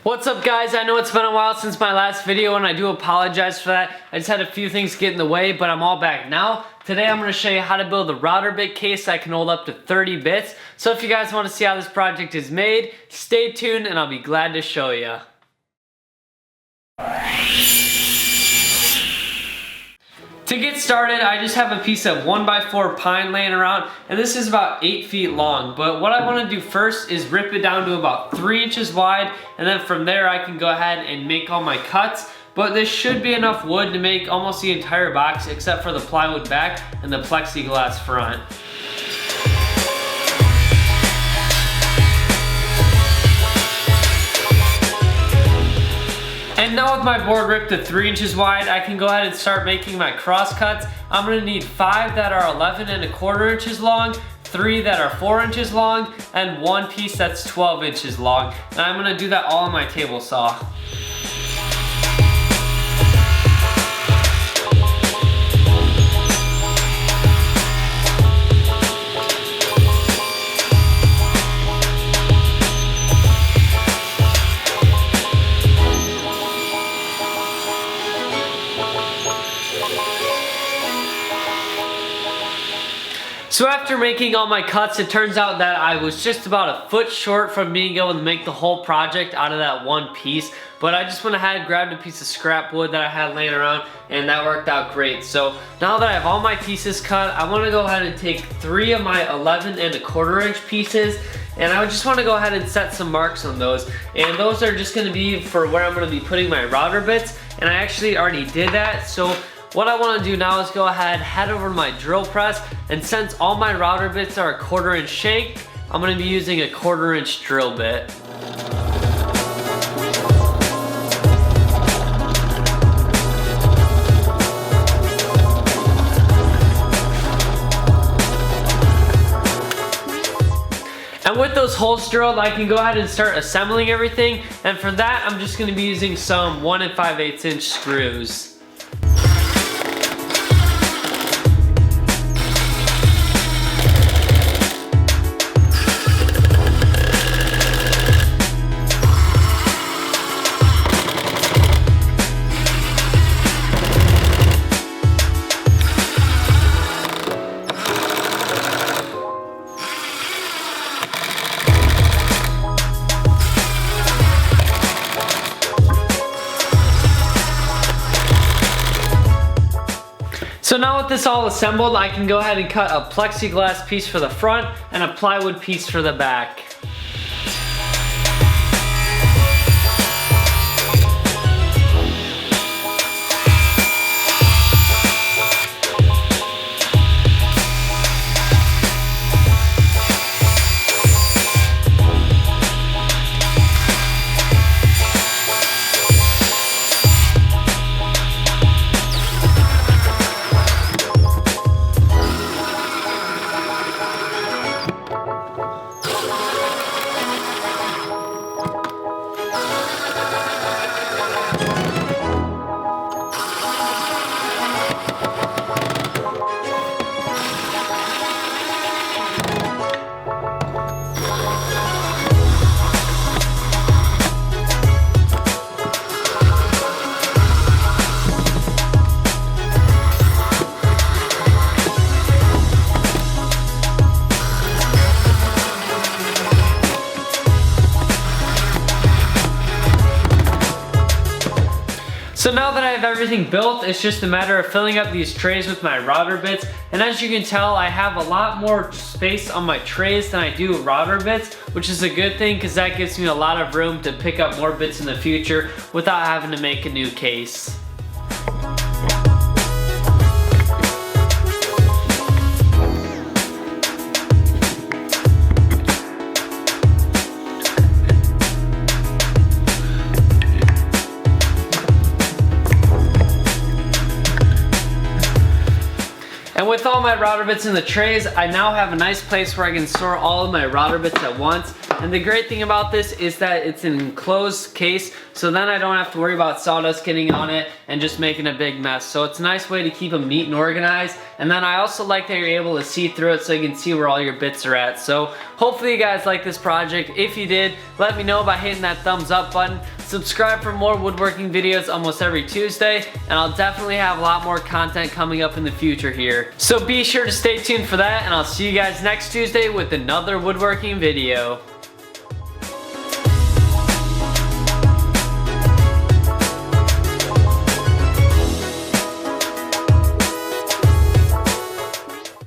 What's up guys? I know it's been a while since my last video and I do apologize for that. I just had a few things get in the way, but I'm all back now. Today I'm going to show you how to build a router bit case that can hold up to 30 bits. So if you guys want to see how this project is made, stay tuned and I'll be glad to show you. To get started, I just have a piece of 1x4 pine laying around, and this is about 8 feet long. But what I want to do first is rip it down to about 3 inches wide, and then from there I can go ahead and make all my cuts. But this should be enough wood to make almost the entire box except for the plywood back and the plexiglass front. And now with my board ripped to 3 inches wide, I can go ahead and start making my cross cuts. I'm going to need 5 that are 11¼ inches long, 3 that are 4 inches long, and 1 piece that's 12 inches long. And I'm going to do that all on my table saw. So after making all my cuts, it turns out that I was just about a foot short from being able to make the whole project out of that one piece. But I just went ahead and grabbed a piece of scrap wood that I had laying around, and that worked out great. So now that I have all my pieces cut, I want to go ahead and take 3 of my 11¼ inch pieces, and I just want to go ahead and set some marks on those. And those are just going to be for where I'm going to be putting my router bits, and I actually already did that. So what I want to do now is go ahead, head over to my drill press, and since all my router bits are 1/4 inch shaped, I'm going to be using a 1/4 inch drill bit. And with those holes drilled, I can go ahead and start assembling everything, and for that I'm just going to be using some 1 5/8 inch screws. So now with this all assembled, I can go ahead and cut a plexiglass piece for the front and a plywood piece for the back. So now that I have everything built, it's just a matter of filling up these trays with my router bits. And as you can tell, I have a lot more space on my trays than I do router bits, which is a good thing because that gives me a lot of room to pick up more bits in the future without having to make a new case. And with all my router bits in the trays, I now have a nice place where I can store all of my router bits at once. And the great thing about this is that it's an enclosed case, so then I don't have to worry about sawdust getting on it and just making a big mess. So it's a nice way to keep them neat and organized. And then I also like that you're able to see through it so you can see where all your bits are at. So hopefully you guys like this project. If you did, let me know by hitting that thumbs up button. Subscribe for more woodworking videos almost every Tuesday, and I'll definitely have a lot more content coming up in the future here. So be sure to stay tuned for that, and I'll see you guys next Tuesday with another woodworking video.